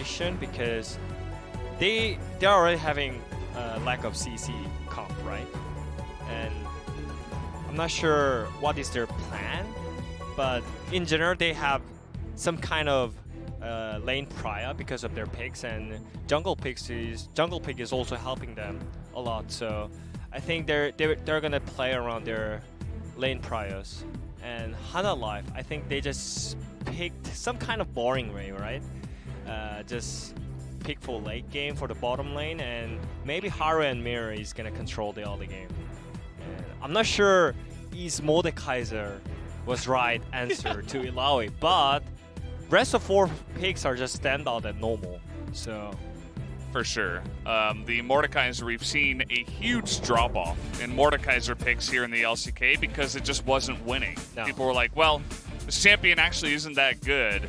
rotation because they're already having lack of CC comp, right? And I'm not sure what is their plan, but in general they have some kind of lane prior because of their picks, and jungle pick is also helping them a lot. So I think they're gonna play around their lane priors. And Hanwha Life, I think they just picked some kind of boring way, right? Just pick for late game for the bottom lane, and maybe Haru and Mireu is gonna control the early game. And I'm not sure is Mordekaiser was right answer to Illaoi, but rest of 4 picks are just standout and normal. So for sure. The Mordekaiser, we've seen a huge drop-off in Mordekaiser picks here in the LCK because it just wasn't winning. No. People were like, well, this champion actually isn't that good.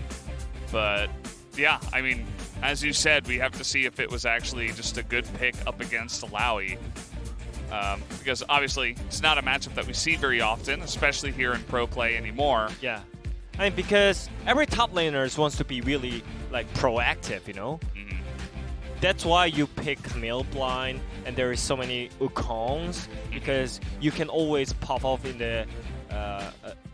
But yeah, I mean, as you said, we have to see if it was actually just a good pick up against Illaoi. Because obviously, it's not a matchup that we see very often, especially here in pro play anymore. yeah, I mean, because every top laner wants to be really like proactive, you know? Mhm. That's why you pick Camille Blind, and there is so many Ukongs, because you can always pop off in the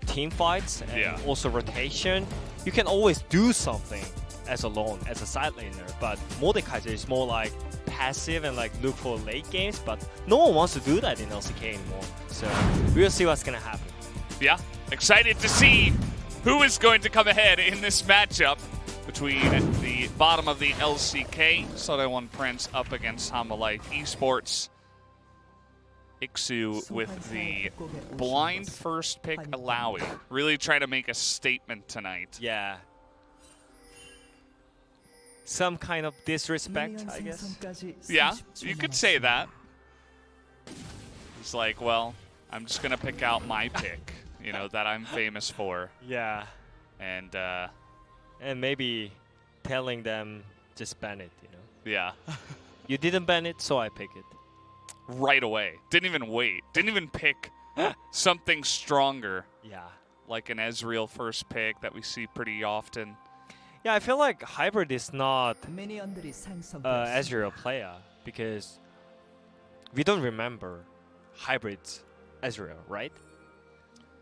team fights and Yeah. also rotation. You can always do something as alone, as a side laner, but Mordekaiser is more like passive and like look for late games, but no one wants to do that in LCK anymore. So we'll see what's gonna happen. Yeah, excited to see who is going to come ahead in this matchup between the bottom of the LCK, SeolHaeOne Prince up against Hanwha Life Esports. Ikssu with the blind first pick Illaoi. Really trying to make a statement tonight. Yeah. Some kind of disrespect, I guess. Yeah, you could say that. It's like, well, I'm just going to pick out my pick, you know, that I'm famous for. Yeah. And maybe telling them just ban it, you know. yeah, You didn't ban it, so I pick it. right away. Didn't even wait. Didn't even pick something stronger, Yeah. like an Ezreal first pick that we see pretty often. Yeah, I feel like Hybrid is not Ezreal player because we don't remember Hybrid's Ezreal, right?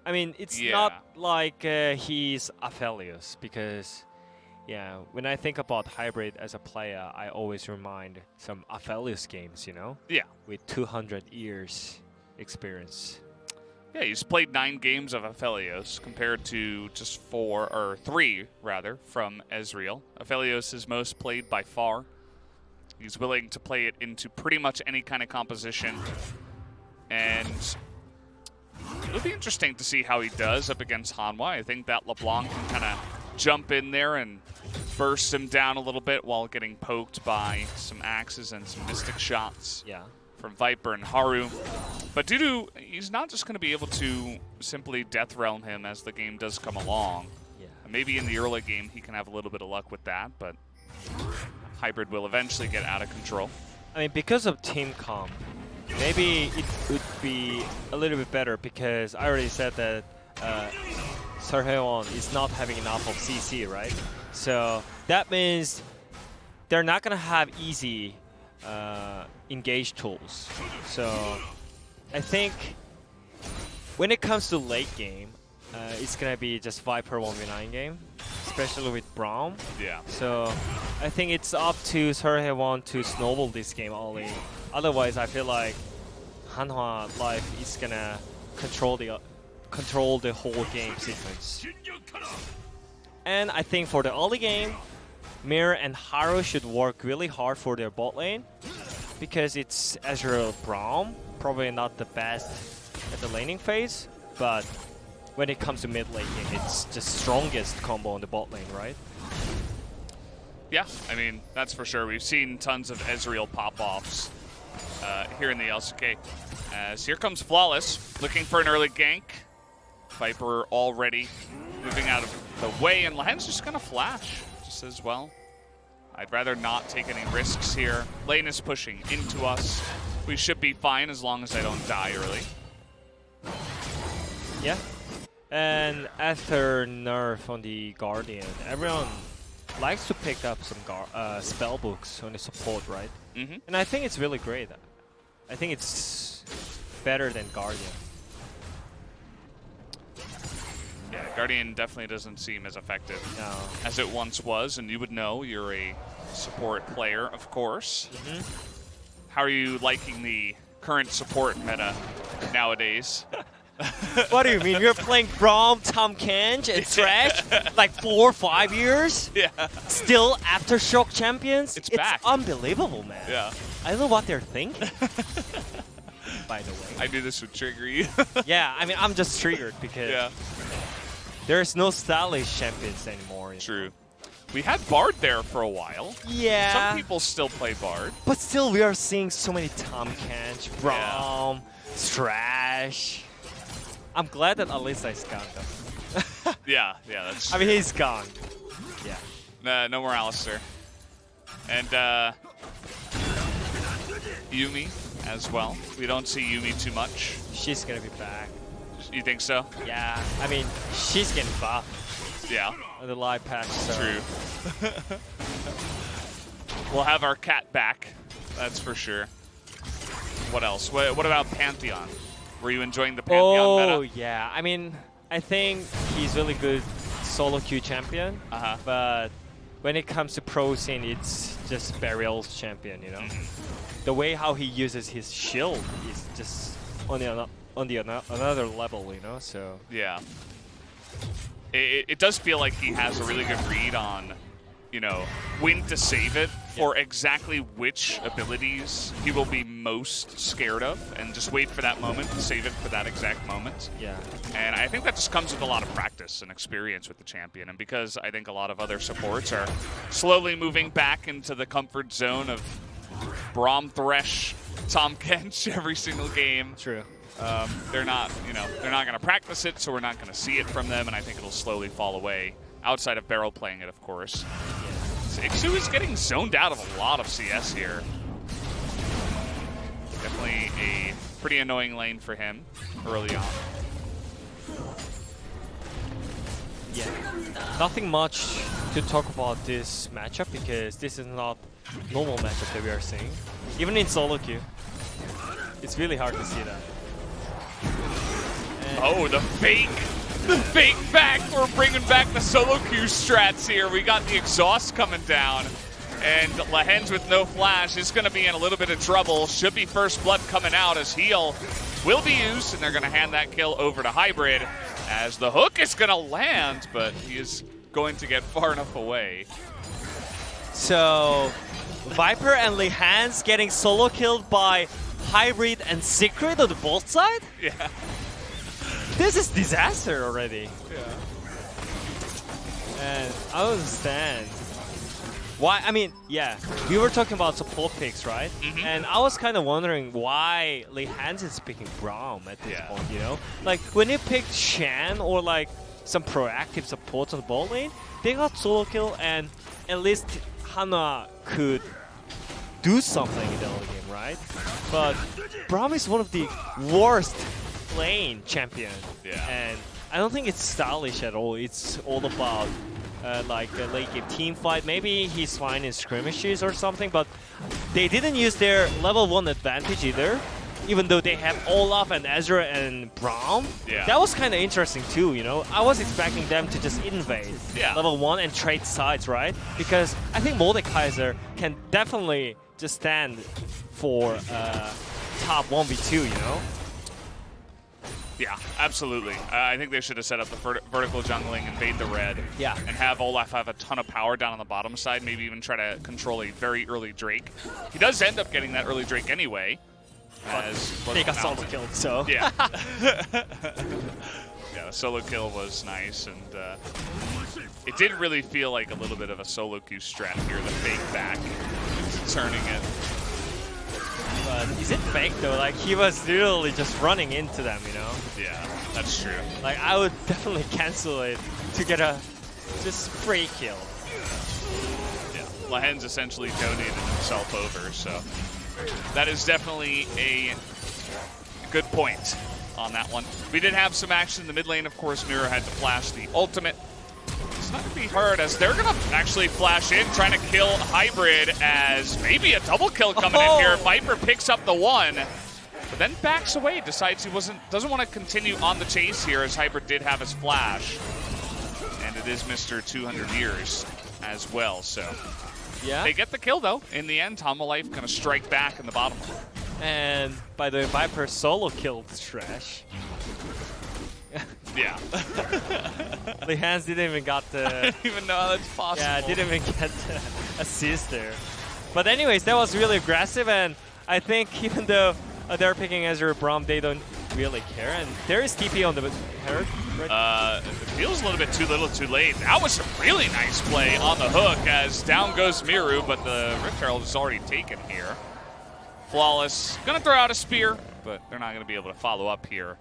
I mean, it's Yeah. not like he's Aphelios because, yeah, when I think about Hybrid as a player, I always remind some Aphelios games, you know? Yeah. With 200 years experience. Yeah, he's played 9 games of Aphelios compared to just 4, or 3 rather, from Ezreal. Aphelios is most played by far. He's willing to play it into pretty much any kind of composition. And it'll be interesting to see how he does up against Hanwha. I think that LeBlanc can kind of jump in there and burst him down a little bit while getting poked by some axes and some mystic shots. Yeah. From Viper and Haru. But Dudu, he's not just going to be able to simply Death Realm him as the game does come along. Yeah. Maybe in the early game he can have a little bit of luck with that, but Hybrid will eventually get out of control. I mean, because of team comp, maybe it would be a little bit better because I already said that SeolHaeOne is not having enough of CC, right? So that means they're not going to have easy engage tools. So I think when it comes to late game, it's going to be just Viper 1v9 game, especially with Braum. Yeah. So I think it's up to SeolHaeOne to snowball this game early. Otherwise, I feel like Hanwha Life is going to control the whole game sequence. And I think for the early game, Mireu and Haru should work really hard for their bot lane because it's Ezreal Braum, probably not the best at the laning phase, but when it comes to mid-lane game, it's just strongest combo on the bot lane, right? Yeah, I mean, that's for sure. We've seen tons of Ezreal pop-offs here in the LCK. As here comes Flawless, looking for an early gank. Viper already moving out of the way, and Lehends just gonna flash just as well. I'd rather not take any risks here. Lane is pushing into us. We should be fine as long as I don't die early. Yeah. And after nerf on the Guardian, everyone likes to pick up some spell books on the support, right? Mm-hmm. And I think it's really great. I think it's better than Guardian. Yeah, Guardian definitely doesn't seem as effective as it once was, and you would know you're a support player, of course. Mm-hmm. How are you liking the current support meta nowadays? What do you mean? You're playing Braum, Tahm Kench, and Thresh like 4 or 5 years? Yeah. Still Aftershock champions? It's back. Unbelievable, man. Yeah. I don't know what they're thinking, by the way. I knew this would trigger you. Yeah, I mean, I'm just triggered because there's no stylish champions anymore. True. We had Bard there for a while. Yeah. Some people still play Bard. But still, we are seeing so many Tahm Kench, Braum, Thresh. I'm glad that Alisa is gone, though. Yeah, that's true. I mean, he's gone. Yeah. No more Alistair. And Yuumi as well. We don't see Yuumi too much. She's gonna be back. You think so? Yeah. I mean, she's getting buffed Yeah. on the live patch. So. True. We'll have our cat back. That's for sure. What else? What about Pantheon? Were you enjoying the Pantheon meta? Yeah. I mean, I think he's really good solo queue champion. But when it comes to pro scene, it's just Burial's champion, you know? The way how he uses his shield is just on another level, you know? So Yeah. It does feel like he has a really good read on, you know, when to save it for exactly which abilities he will be most scared of, and just wait for that moment to save it for that exact moment. Yeah. And I think that just comes with a lot of practice and experience with the champion, and because I think a lot of other supports are slowly moving back into the comfort zone of Braum, Thresh, Tahm Kench every single game. True. They're not going to practice it, so we're not going to see it from them, and I think it'll slowly fall away. Outside of Barrel playing it, of course. So ikssu is getting zoned out of a lot of CS here. Definitely a pretty annoying lane for him early on. Yeah. Nothing much to talk about this matchup because this is not normal matchup that we are seeing. Even in solo queue, it's really hard to see that. And Oh, the fake back. We're bringing back the solo queue strats here. We got the exhaust coming down. And Lehends with no flash is going to be in a little bit of trouble. Should be first blood coming out as heal will be used. And they're going to hand that kill over to Hybrid as the hook is going to land. But he is going to get far enough away. So, Viper and Lehends getting solo killed by Hybrid and Secret on the both side? Yeah. This is disaster already. Yeah. And I don't understand. Why? I mean, yeah, we were talking about support picks, right? And I was kind of wondering why Lehends is picking Braum at this point, you know? Like, when you picked Shan or like some proactive supports on the bot lane, they got solo kill and at least Hanwha could do something in the early game, right? But Braum is one of the worst lane champion. Yeah. And I don't think it's stylish at all. It's all about like a late game team fight. Maybe he's fine in skirmishes or something, but they didn't use their level 1 advantage either, even though they have Olaf and Ezra and Braum. Yeah. That was kind of interesting too, you know? I was expecting them to just invade level 1 and trade sides, right? Because I think Mordekaiser can definitely just stand for top 1v2, you know? Yeah, absolutely. I think they should have set up the vertical jungling, invade the red, and have Olaf have a ton of power down on the bottom side, maybe even try to control a very early Drake. He does end up getting that early Drake anyway. As they got solo killed, so. Yeah. Yeah, the solo kill was nice, and it did really feel like a little bit of a solo queue strat here, the fake back, turning it. But is it fake though? Like, he was literally just running into them, you know? Yeah, that's true. Like, I would definitely cancel it to get a just free kill. Yeah, Lehends essentially donated himself over, so that is definitely a good point on that one. We did have some action in the mid lane, of course. Mireu had to flash the ultimate. It's not could be hurt as they're going to actually flash in, trying to kill Hybrid as maybe a double kill coming in here. Viper picks up the one, but then backs away, decides he doesn't want to continue on the chase here as Hybrid did have his flash. And it is Mr. 200 years as well, so. Yeah. They get the kill though. In the end, Hanwha going to strike back in the bottom. And by the way, Viper solo killed Thresh. Yeah. Lehends didn't even got the... I didn't even know that's possible. Yeah, didn't even get the assist there. But anyways, that was really aggressive, and I think even though they're picking Azir Braum, they don't really care. And there is TP on the Herald. Right? It feels a little bit too little too late. That was a really nice play on the hook as down goes Mireu, but the Rift Herald is already taken here. Flawless. Gonna throw out a spear, but they're not gonna be able to follow up here.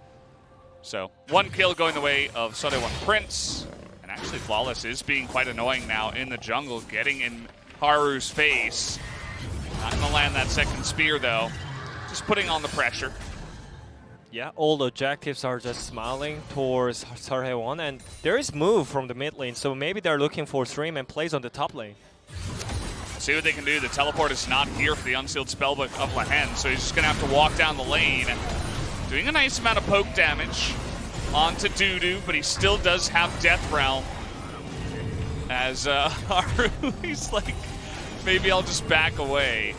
So, one kill going the way of SeolHaeOne Prince. And actually, Flawless is being quite annoying now in the jungle, getting in Haru's face. Not gonna land that second spear, though. Just putting on the pressure. Yeah, all the objectives are just smiling towards SeolHaeOne, and there is move from the mid lane, so maybe they're looking for stream and plays on the top lane. See what they can do. The teleport is not here for the unsealed spellbook of Lehends, so he's just gonna have to walk down the lane. Doing a nice amount of poke damage onto Dudu, but he still does have Death Realm. As Haru, he's like, maybe I'll just back away.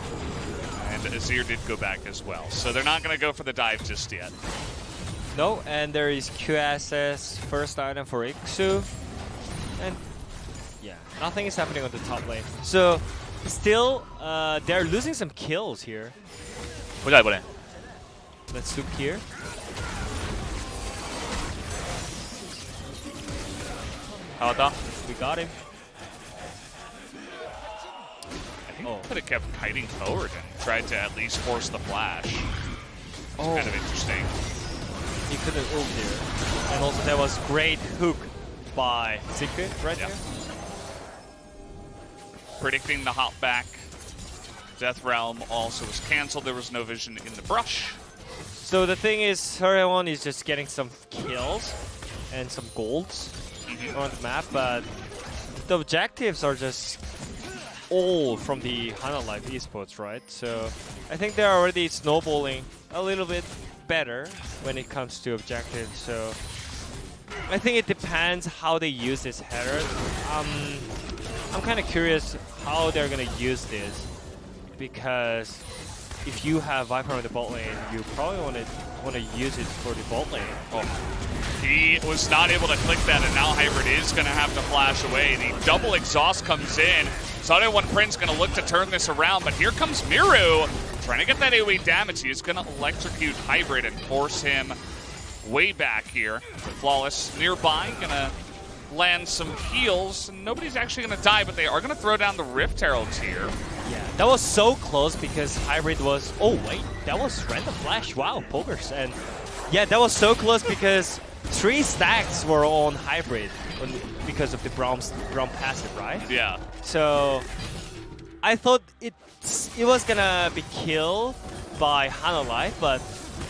And Azir did go back as well. So they're not going to go for the dive just yet. No, and there is QSS first item for ikssu. And yeah, nothing is happening on the top lane. So still, they're losing some kills here. Let's look here. We got him. I think could have kept kiting forward and tried to at least force the flash. Oh. Kind of interesting. He couldn't ult here. And also there was great hook by Secret right there. Predicting the hop back. Death Realm also was cancelled. There was no vision in the brush. So the thing is, SeolHaeOne is just getting some kills and some golds on the map, but the objectives are just all from the Hanwha Esports, right? So I think they're already snowballing a little bit better when it comes to objectives. So I think it depends how they use this header. I'm kind of curious how they're gonna use this, because if you have Viper on the bot lane, you probably want to use it for the bot lane. Oh. He was not able to click that, and now Hybrid is going to have to flash away. The double exhaust comes in. SeolHaeOne Prince going to look to turn this around, but here comes Mireu trying to get that AoE damage. He is going to electrocute Hybrid and force him way back here. Flawless nearby, going to land some heals. And nobody's actually going to die, but they are going to throw down the Rift Heralds here. Yeah, that was so close because Hybrid was... Oh, wait, that was random flash. Wow, pokers. And yeah, that was so close because 3 stacks were on Hybrid because of the Braum passive, right? Yeah. So I thought it was gonna be killed by Hanwha, but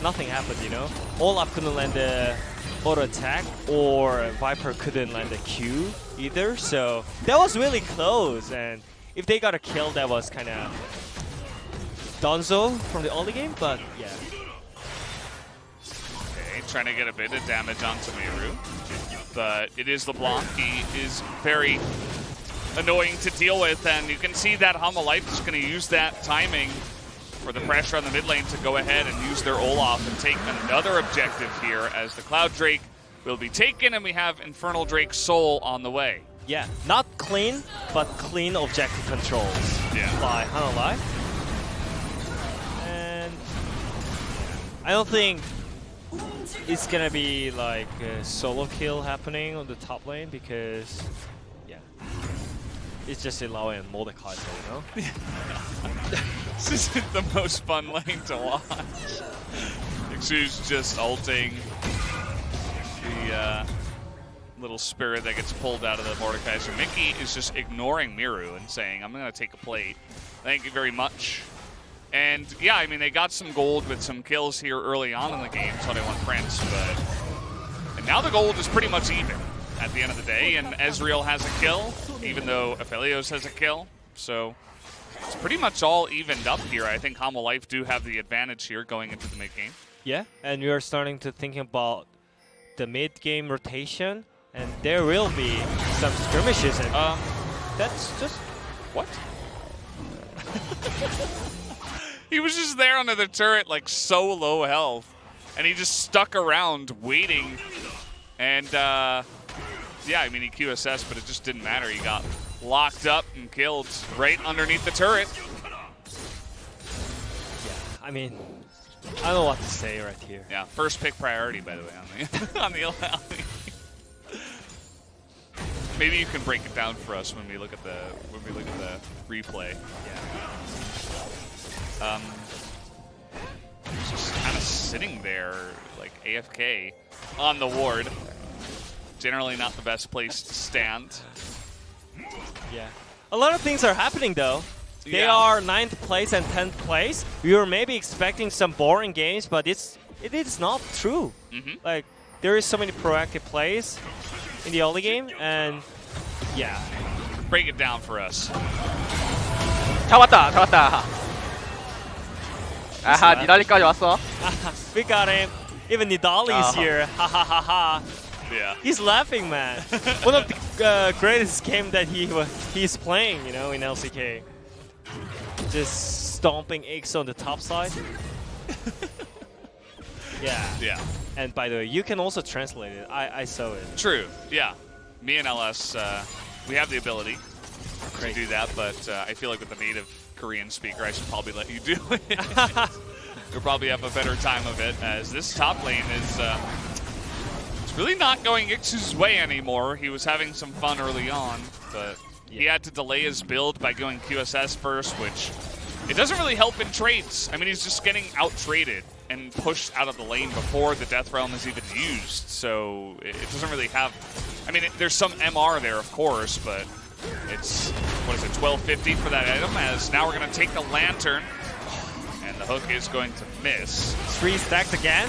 nothing happened, you know? Olaf couldn't land the auto attack, or Viper couldn't land the Q either, so that was really close. And if they got a kill, that was kind of donezo from the early game, but yeah. Okay, trying to get a bit of damage onto Mireu, but it is LeBlanc. He is very annoying to deal with, and you can see that Hanwha is going to use that timing for the pressure on the mid lane to go ahead and use their Olaf and take another objective here, as the Cloud Drake will be taken, and we have Infernal Drake Soul on the way. Yeah, not clean, but clean objective controls by Hanwha. And I don't think it's gonna be like a solo kill happening on the top lane, because it's just Illaoi and Mordekaiser, you know? This isn't the most fun lane to watch. Iksu's just ulting the little spirit that gets pulled out of the Mordekaiser. Mickey is just ignoring Mireu and saying, I'm going to take a plate. Thank you very much. And yeah, I mean, they got some gold with some kills here early on in the game, SeolHaeOne Prince, but and now the gold is pretty much even. at the end of the day, and Ezreal has a kill, even though Aphelios has a kill. So it's pretty much all evened up here. I think Hanwha Life do have the advantage here going into the mid-game. Yeah, and we are starting to think about the mid-game rotation, and there will be some skirmishes, and that's just... What? He was just there under the turret, like so low health, and he just stuck around waiting. And yeah, I mean, he QSS, but it just didn't matter. He got locked up and killed right underneath the turret. Yeah, I mean, I don't know what to say right here. Yeah, first pick priority, by the way, on the Illaoi. Maybe you can break it down for us when we look at the replay. Yeah. Just kind of sitting there like AFK on the ward. Generally not the best place to stand. Yeah. A lot of things are happening though. They Yeah. are 9th place and 10th place. We were maybe expecting some boring games, but it is not true. Like, there is so many proactive plays in the early game, and yeah. Break it down for us. 잡았다 잡았다. 아하 니달리까지 왔어. We got him. Even Nidalee is here. Ha ha ha ha. Yeah. He's laughing, man. One of the greatest game that he's playing, you know, in LCK. Just stomping X on the top side. Yeah. Yeah. And by the way, you can also translate it. I saw it. True. Yeah. Me and LS, we have the ability to do that, but I feel like with the native Korean speaker, I should probably let you do it. You'll probably have a better time of it, as this top lane is it's really not going Iksu's way anymore. He was having some fun early on, but he had to delay his build by going QSS first, which it doesn't really help in trades. I mean, he's just getting out-traded and pushed out of the lane before the Death Realm is even used, so it doesn't really have... I mean, there's some MR there, of course, but it's, what is it, 1250 for that item, as now we're going to take the Lantern, and the hook is going to miss. 3 stacks again?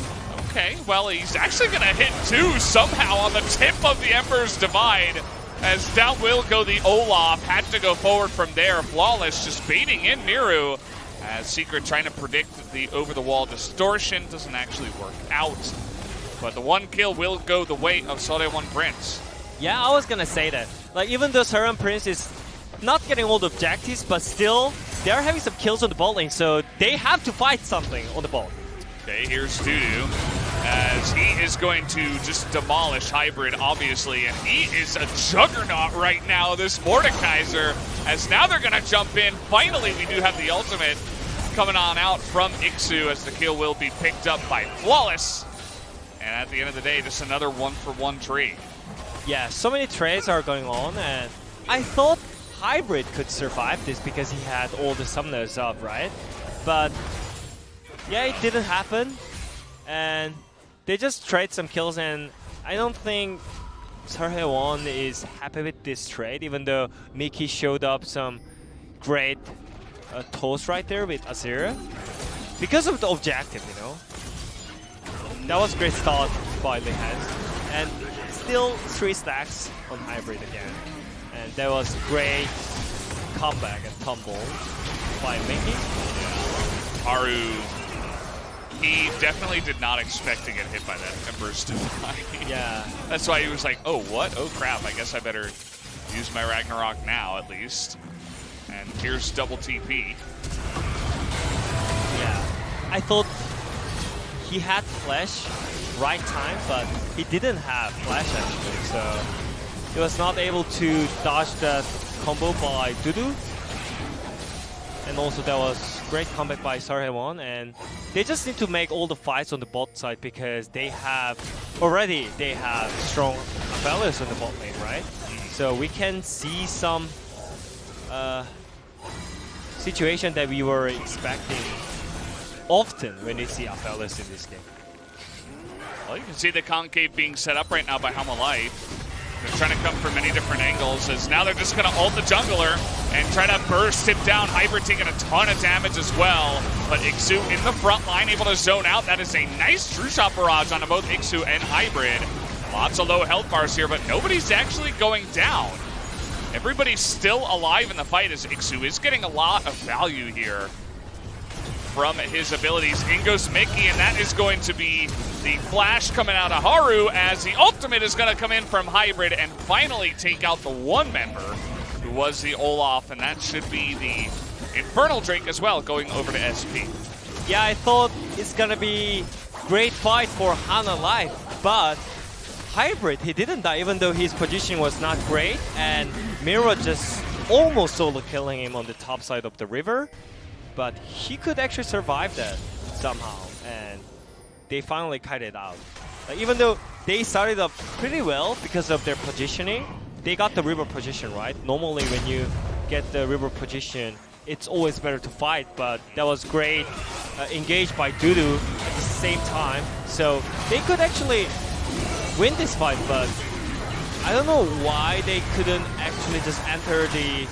Okay, well, he's actually going to hit 2 somehow on the tip of the Emperor's Divide, as down will go the Olaf. Had to go forward from there. Flawless just baiting in Mireu, as Secret trying to predict the over-the-wall distortion. Doesn't actually work out. But the 1 kill will go the way of SeolHaeOne Prince. Yeah, I was gonna say that. Like, even though SeolHaeOne Prince is not getting all the objectives, but still, they are having some kills on the bot lane, so they have to fight something on the bot. Okay, here's Dudu, as he is going to just demolish Hybrid, obviously, and he is a juggernaut right now, this Mordekaiser, as now they're going to jump in. Finally, we do have the ultimate coming on out from ikssu, as the kill will be picked up by Flawless. And at the end of the day, just another 1-for-1 trade. Yeah, so many trades are going on, and I thought Hybrid could survive this because he had all the summoners up, right? But yeah, it didn't happen, and they just trade some kills, and I don't think SeolHaeOne is happy with this trade, even though Mickey showed up some great toss right there with Azir. Because of the objective, you know. That was a great start by Lehends, and still 3 stacks on Hybrid again. And that was great comeback and tumble by Mickey. Haru, he definitely did not expect to get hit by that Emperor's Divide. Yeah. That's why he was like, oh, what? Oh, crap. I guess I better use my Ragnarok now, at least. And here's double TP. Yeah. I thought he had Flash right time, but he didn't have Flash actually, so he was not able to dodge the combo by Dudu. And also that was great comeback by SeolHaeOne, and they just need to make all the fights on the bot side because they have strong Aphelios on the bot lane, right? So we can see some situation that we were expecting often when they see Aphelios in this game. Well, you can see the concave being set up right now by Hanwha Life. They're trying to come from many different angles, as now they're just going to ult the jungler and try to burst him down. Hybrid taking a ton of damage as well, but ikssu in the front line able to zone out. That is a nice true shot barrage on both ikssu and Hybrid, Lots of low health bars here, but nobody's actually going down. Everybody's still alive in the fight as ikssu is getting a lot of value here from his abilities. In goes Mickey, and that is going to be the flash coming out of Haru as the ultimate is going to come in from Hybrid and finally take out the one member who was the Olaf, and that should be the Infernal Drake as well going over to SP. Yeah, I thought it's gonna be great fight for Hanwha Life, but Hybrid, he didn't die even though his position was not great, and Mireu just almost solo killing him on the top side of the river, but he could actually survive that somehow, and they finally cut it out. Even though they started up pretty well because of their positioning, they got the river position right. Normally when you get the river position, it's always better to fight, but that was great engaged by Dudu at the same time, so they could actually win this fight, but I don't know why they couldn't actually just enter the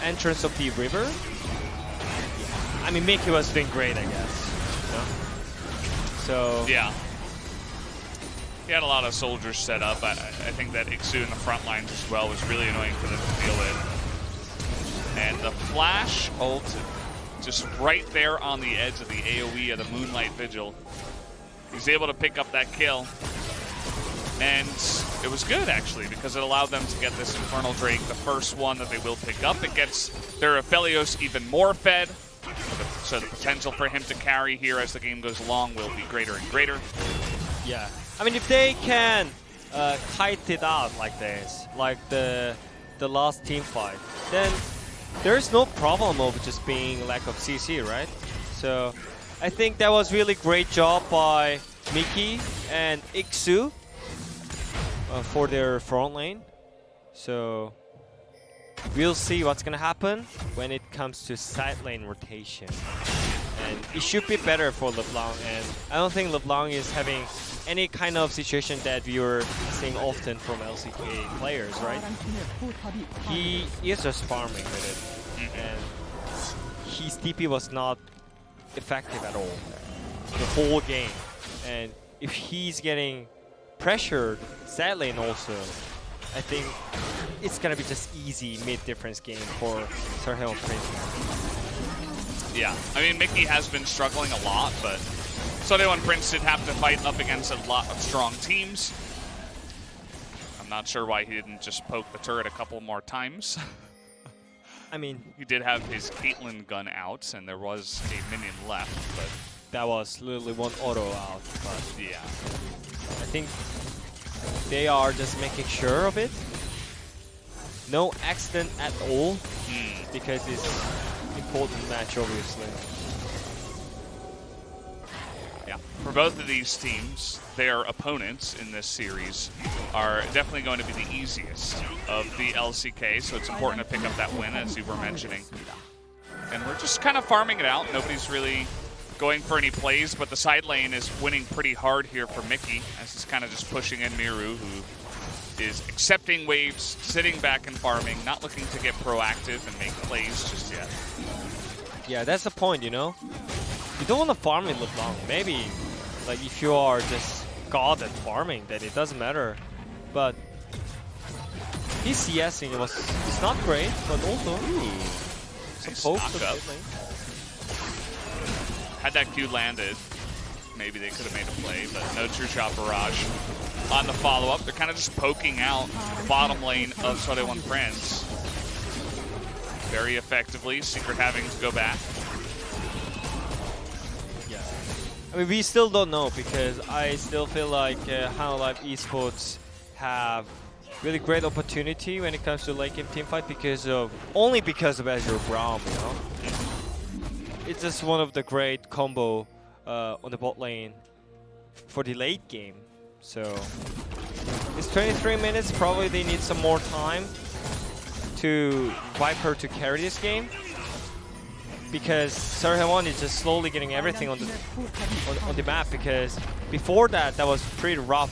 entrance of the river. I mean, Mickey was doing great, I guess. You know? So yeah, he had a lot of soldiers set up. I think that ikssu in the front lines as well was really annoying for them to deal with. And the flash ult, just right there on the edge of the AoE of the Moonlight Vigil. He's able to pick up that kill. And it was good, actually, because it allowed them to get this Infernal Drake, the first one that they will pick up. It gets their Aphelios even more fed, so the potential for him to carry here as the game goes along will be greater and greater. yeah, I mean, if they can kite it out like this, like the last team fight, then there's no problem of just being lack of CC, right? So I think that was really great job by Mickey and ikssu for their front lane. So we'll see what's gonna happen when it comes to side lane rotation. And it should be better for LeBlanc, and I don't think LeBlanc is having any kind of situation that we were seeing often from LCK players, right? He is just farming with it, and his TP was not effective at all the whole game. And if he's getting pressured side lane also, I think it's gonna be just easy mid-difference game for SeolHaeOne Prince. Yeah, I mean, Mickey has been struggling a lot, but SeolHaeOne Prince did have to fight up against a lot of strong teams. I'm not sure why he didn't just poke the turret a couple more times. I mean, he did have his Caitlyn gun out, and there was a minion left, but that was literally one auto out. But yeah, I think they are just making sure of it. No accident at all, because it's an important match, obviously. Yeah, for both of these teams, their opponents in this series are definitely going to be the easiest of the LCK, so it's important to pick up that win, as you were mentioning. And we're just kind of farming it out. Nobody's really going for any plays, but the side lane is winning pretty hard here for Mickey, as he's kind of just pushing in Mireu, who is accepting waves, sitting back and farming, not looking to get proactive and make plays just yet. Yeah, that's the point, you know? You don't want to farm in LeBlanc. Maybe, like, if you are just god at farming, then it doesn't matter. But his CSing it's not great, but also some pokes of it. Had that Q landed, maybe they could have made a play, but no true shot barrage. On the follow-up, they're kind of just poking out the bottom lane of SeolHaeOne Prince very effectively. Secret having to go back. Yeah, I mean, we still don't know, because I still feel like Hanwha Life Esports have really great opportunity when it comes to late game teamfight only because of Azir Braum, you know? It's just one of the great combo on the bot lane for the late game. So it's 23 minutes. Probably they need some more time to Viper to carry this game, because SeolHaeOne is just slowly getting everything on the map. Because before that was pretty rough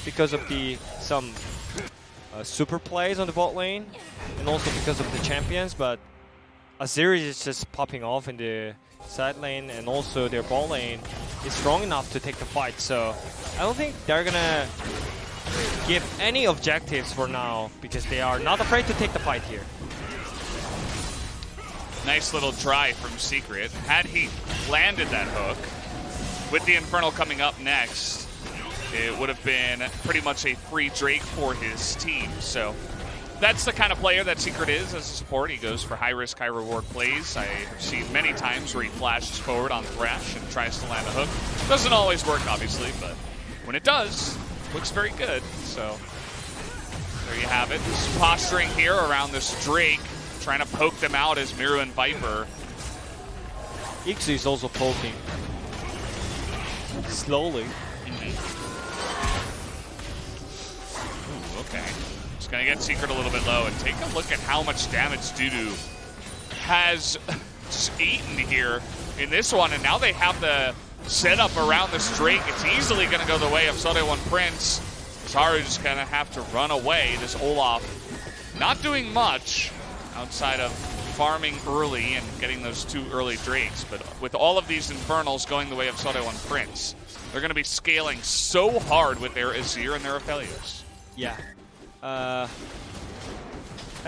because of some super plays on the bot lane, and also because of the champions. But Azir is just popping off in the side lane, and also their bot lane is strong enough to take the fight. So I don't think they're gonna give any objectives for now because they are not afraid to take the fight here. Nice little try from Secret. Had he landed that hook, with the Infernal coming up next, it would have been pretty much a free Drake for his team. So that's the kind of player that Secret is as a support. He goes for high-risk, high-reward plays. I have seen many times where he flashes forward on Thresh and tries to land a hook. Doesn't always work, obviously, but when it does, looks very good. So there you have it. Just posturing here around this Drake, trying to poke them out as Mireu and Viper. Iksu is also poking. Slowly. Ooh, okay. Just gonna get Secret a little bit low and take a look at how much damage Dudu has just eaten here in this one. And now they have the setup around this Drake. It's easily gonna go the way of SeolHaeOne Prince. Haru just gonna have to run away. This Olaf not doing much outside of farming early and getting those 2 early Drakes, but with all of these Infernals going the way of SeolHaeOne Prince, they're going to be scaling so hard with their Azir and their Aphelios. Yeah. I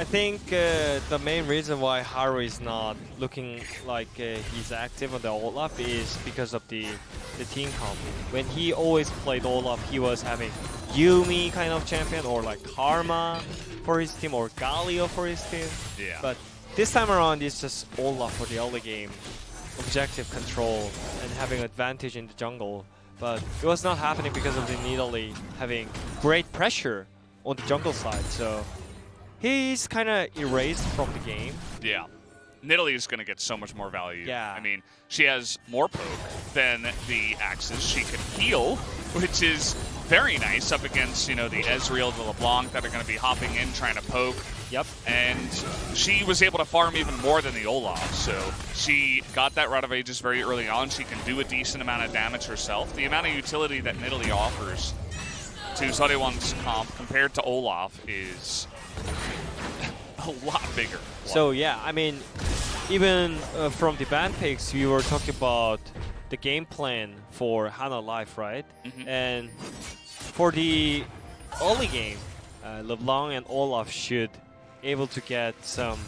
think the main reason why Haru is not looking like he's active on the Olaf is because of the team comp. When he always played Olaf, he was having Yuumi kind of champion or like Karma for his team or Galio for his team. Yeah. But this time around, it's just Olaf for the early game. Objective control and having advantage in the jungle. But it was not happening because of the Nidalee having great pressure on the jungle side. So he's kind of erased from the game. Yeah. Nidalee is going to get so much more value. Yeah. I mean, she has more poke than the axes. She can heal, which is very nice up against, you know, the Ezreal, the LeBlanc that are going to be hopping in trying to poke. Yep. And she was able to farm even more than the Olaf, so she got that Rod of Ages very early on. She can do a decent amount of damage herself. The amount of utility that Nidalee offers to SeolHaeOne's comp compared to Olaf is a lot bigger. So yeah, I mean, even from the ban picks, we were talking about the game plan for Hanwha Life, right? And for the early game, LeBlanc and Olaf should able to get some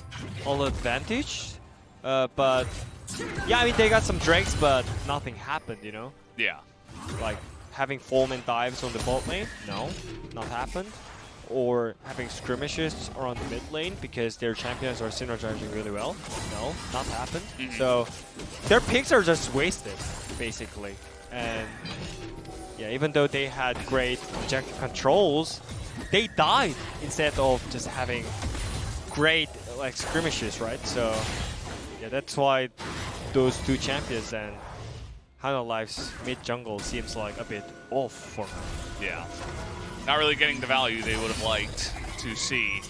all advantage, but yeah, I mean they got some Drakes, but nothing happened, you know. Yeah. Like having Foreman dives on the bot lane, no, not happened. Or having skirmishes around the mid lane because their champions are synergizing really well, no, not happened. So their picks are just wasted, basically. And yeah, even though they had great objective controls, they died instead of just having great like skirmishes, right? So yeah, that's why those 2 champions and Hanwha Life's mid jungle seems like a bit off for me. Yeah. Not really getting the value they would have liked to see.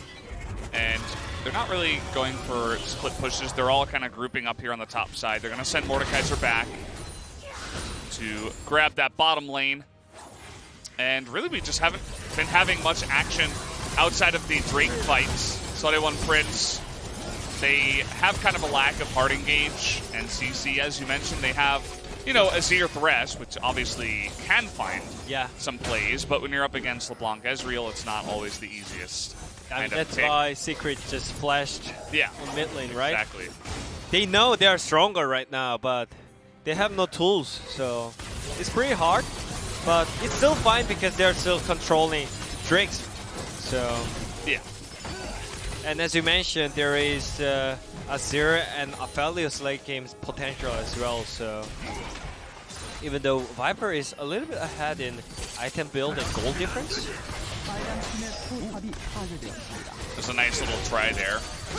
And they're not really going for split pushes. They're all kind of grouping up here on the top side. They're going to send Mordekaiser back to grab that bottom lane. And really, we just haven't been having much action outside of the Drake fights. SeolHaeOne Prince, they have kind of a lack of hard engage and CC. As you mentioned, they have, you know, Azir Thresh, which obviously can find some plays, but when you're up against LeBlanc Ezreal, it's not always the easiest. I mean, that's why Secret just flashed on mid lane, right? Exactly. They know they are stronger right now, but they have no tools, so it's pretty hard. But it's still fine because they're still controlling Drakes. So yeah. And as you mentioned, there is Azir and Aphelios late game's potential as well. So even though Viper is a little bit ahead in item build and gold difference. There's a nice little try there.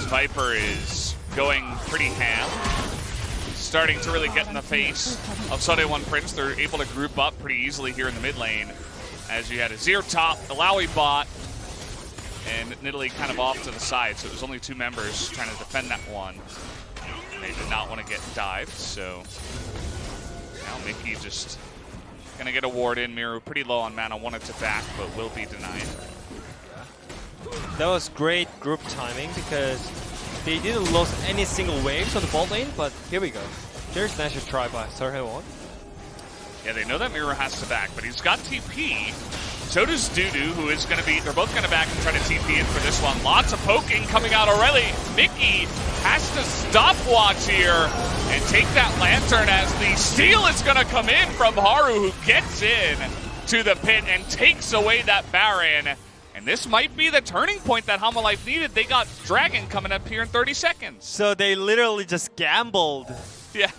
Viper is going pretty ham. Starting to really get in the face of SeolHaeOne Prince. They're able to group up pretty easily here in the mid lane. As you had Azir top, Illaoi bot, and Nidalee kind of off to the side. So it was only 2 members trying to defend that one. And they did not want to get dived, so now Mickey just gonna get a ward in. Mireu pretty low on mana, wanted to back, but will be denied. That was great group timing because they didn't lose any single waves on the bot lane, but here we go. There's nice try by SeolHaeOne. Yeah, they know that Mireu has to back, but he's got TP, So does Dudu, who is going to be, they're both going to back and try to TP in for this one. Lots of poking coming out already. Mickey has to stopwatch here and take that Lantern as the steal is going to come in from Haru, who gets in to the pit and takes away that Baron. And this might be the turning point that Hanwha Life needed. They got Dragon coming up here in 30 seconds. So they literally just gambled Yeah.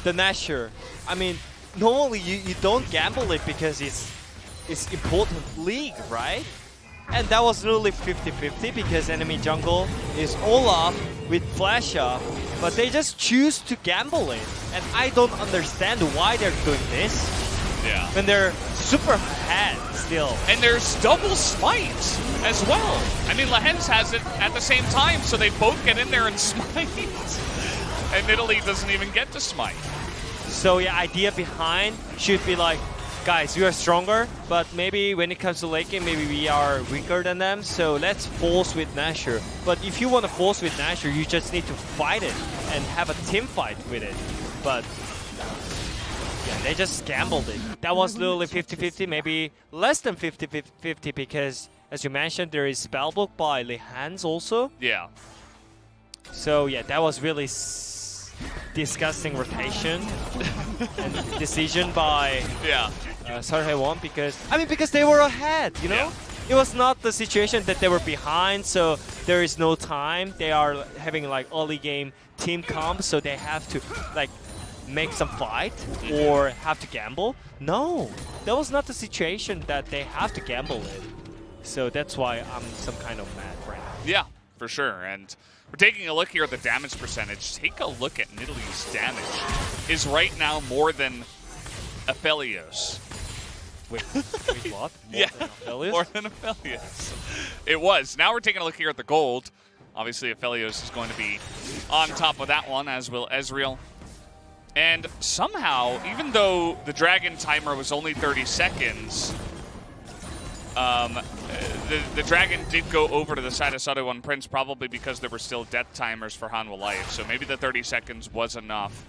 the Nashor. I mean, normally you don't gamble it because it's important league, right? And that was literally 50-50 because enemy jungle is Olaf with flash up, but they just choose to gamble it. And I don't understand why they're doing this. Yeah. When they're super ahead still. And there's double smite as well. I mean, Lehends has it at the same time, so they both get in there and smite. And Nidalee doesn't even get to smite. So yeah, idea behind should be like, guys, we are stronger, but maybe when it comes to late game, maybe we are weaker than them, so let's force with Nashor. But if you want to force with Nashor, you just need to fight it and have a team fight with it. But yeah, they just gambled it. That was literally 50-50, maybe less than 50-50 because, as you mentioned, there is Spellbook by Lehends also. Yeah. So yeah, that was really disgusting rotation and decision by SeolHaeOne because they were ahead, you know? Yeah. It was not the situation that they were behind, so there is no time. They are having like early game team comp, so they have to like make some fight or have to gamble. No, that was not the situation that they have to gamble in. So that's why I'm some kind of mad right now. Yeah, for sure. And we're taking a look here at the damage percentage. Take a look at Nidalee's damage. Is right now more than Aphelios. Wait, what? Yeah, more than Aphelios. It was. Now we're taking a look here at the gold. Obviously, Aphelios is going to be on top of that one, as will Ezreal. And somehow, even though the Dragon timer was only 30 seconds, the Dragon did go over to the side of SeolHaeOne Prince, probably because there were still death timers for Hanwha Life. So maybe the 30 seconds was enough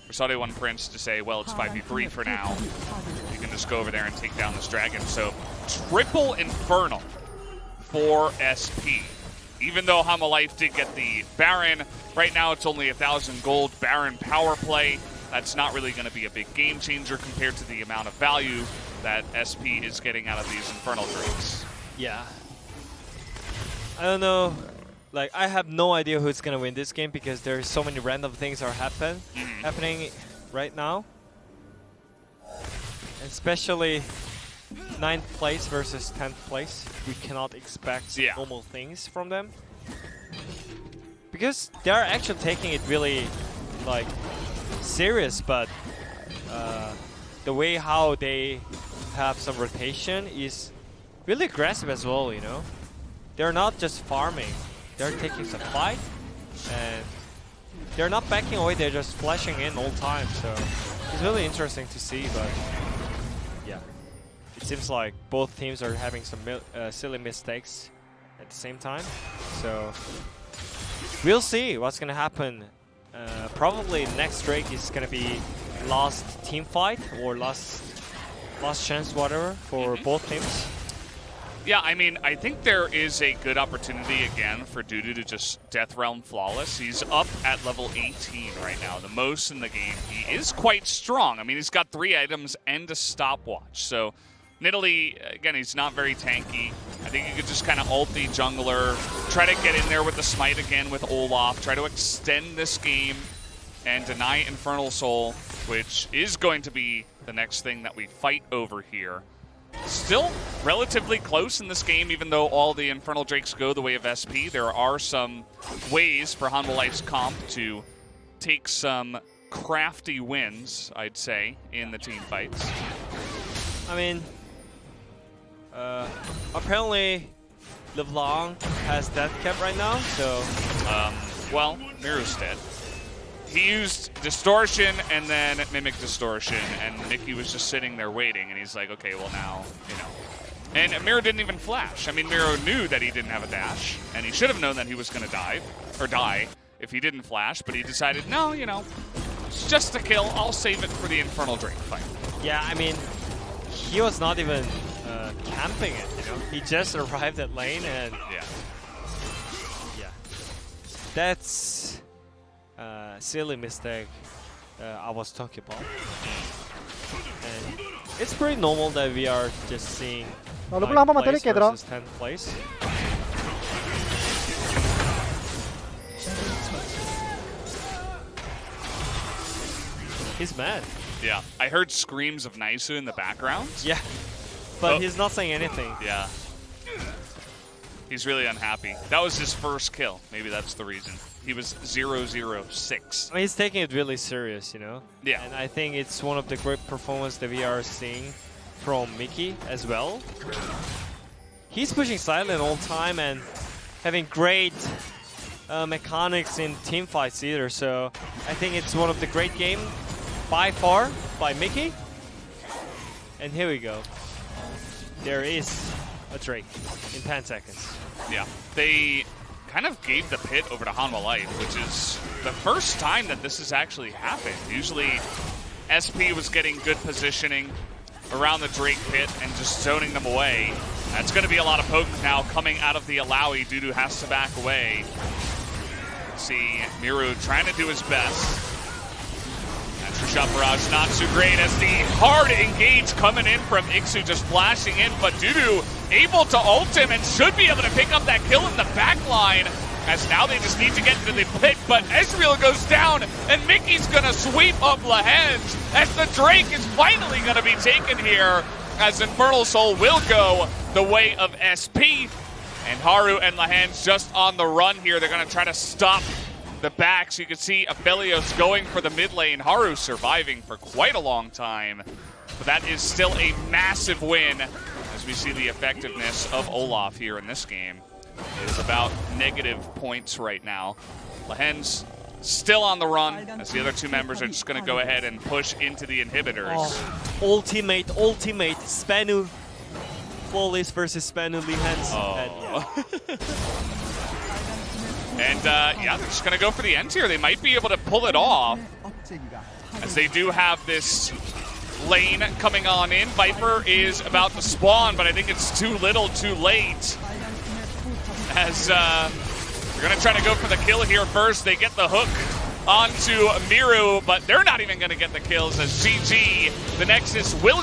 for SeolHaeOne Prince to say, well, it's 5v3 for now. You can just go over there and take down this Dragon. So triple Infernal for SP. Even though Hanwha Life did get the Baron, right now it's only 1,000 gold Baron power play. That's not really going to be a big game changer compared to the amount of value that SP is getting out of these Infernal Drakes. Yeah. I don't know. Like, I have no idea who's going to win this game because there's so many random things are happening right now. Especially 9th place versus 10th place. We cannot expect normal things from them. Because they're actually taking it really, like, serious, but the way how they have some rotation is really aggressive as well, you know? They're not just farming. They're taking some fight, and they're not backing away, they're just flashing in all time, so it's really interesting to see, but yeah. It seems like both teams are having some silly mistakes at the same time, so we'll see what's gonna happen. Probably next Drake is gonna be last team fight or last chance, whatever, for both teams. Yeah, I mean, I think there is a good opportunity again for Dudu to just Death Realm Flawless. He's up at level 18 right now, the most in the game. He is quite strong. I mean, he's got 3 items and a stopwatch. So Nidalee, again, he's not very tanky. I think you could just kind of ult the jungler, try to get in there with the smite again with Olaf, try to extend this game and deny Infernal Soul, which is going to be the next thing that we fight over here. Still relatively close in this game, even though all the Infernal Drakes go the way of SP. There are some ways for Hanwha Life's comp to take some crafty wins, I'd say, in the team fights. I mean, apparently LeBlanc has death cap right now, so... well, Mireu's dead. He used Distortion and then Mimic Distortion, and Mickey was just sitting there waiting, and he's like, okay, well now, you know. And Mireu didn't even flash. I mean, Mireu knew that he didn't have a dash, and he should have known that he was going to die if he didn't flash, but he decided, no, you know, it's just a kill. I'll save it for the Infernal Drake fight. Yeah, I mean, he was not even camping it, you know? He just arrived at lane and Yeah. That's silly mistake I was talking about. And it's pretty normal that we are just seeing LeBlanc 한번만 place 때릴게, 얘들아. versus 10th place. He's mad. Yeah. I heard screams of Naisu in the background. Yeah, but Oh. he's not saying anything. Yeah. He's really unhappy. That was his first kill. Maybe that's the reason. He was 0-0-6. I mean, he's taking it really serious, you know? Yeah. And I think it's one of the great performances that we are seeing from Mickey as well. He's pushing silent all the time and having great mechanics in team fights either, so I think it's one of the great games by far by Mickey. And here we go. There is a Drake in 10 seconds. Yeah. They kind of gave the pit over to Hanwha Life, which is the first time that this has actually happened. Usually SP was getting good positioning around the Drake pit and just zoning them away. That's going to be a lot of poke now coming out of the Illaoi. Dudu has to back away. See Mireu trying to do his best. Extra shot barrage not too great as the hard engage coming in from ikssu just flashing in, but Dudu able to ult him and should be able to pick up that kill in the back line, as now they just need to get to the pit, but Ezreal goes down and Mickey's gonna sweep up Lehends as the Drake is finally gonna be taken here, as Infernal Soul will go the way of SP, and Haru and Lehends just on the run here. They're gonna try to stop the back, so you can see Aphelios going for the mid lane. Haru surviving for quite a long time, but that is still a massive win as we see the effectiveness of Olaf here in this game. It is about negative points right now. Lehends still on the run as the other two members are just going to go ahead and push into the inhibitors. Oh, ultimate, Spanu. Flawless versus Spanu Lehends. And yeah, they're just going to go for the end here. They might be able to pull it off, as they do have this lane coming on in. Viper is about to spawn, but I think it's too little too late, as they're going to try to go for the kill here first. They get the hook onto Mireu, but they're not even going to get the kills, as GG, the Nexus will